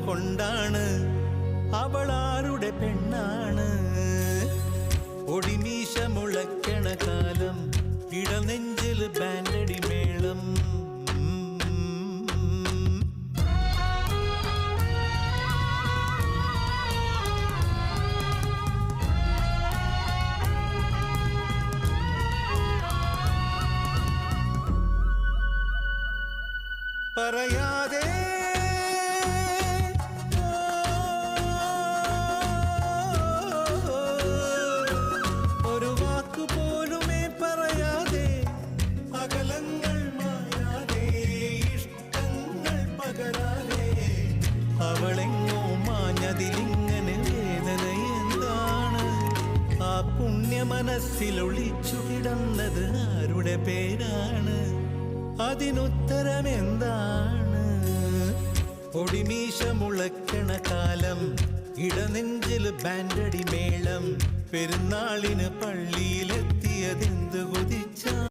കൊണ്ടാണ്, അവളാരുടെ പെണ്ണാണ്. ഒടിമീശ മുളയ്ക്കണ കാലം, ഇടനെഞ്ചിൽ ബാൻഡടി മേളം. പറയാതെ ഒരു വാക്കുപോലുമേ പറയാതെ, അകലങ്ങൾ മായാതെ, ഇഷ്ടങ്ങൾ പകരാതെ, അവളെങ്ങോ മാഞ്ഞതിലിങ്ങനെ വേദന എന്താണ്? ആ പുണ്യ മനസ്സിൽ ഒളിച്ചു കിടന്നത് ആരുടെ പേരാണ്? അതിനുത്തരമെന്താണ്? ഒടിമീശ മുളയ്ക്കണ കാലം, ഇടനെഞ്ചിൽ ബാൻഡടി മേളം. പെരുന്നാളിന് പള്ളിയിലെത്തിയതെന്ത് കൊതിച്ച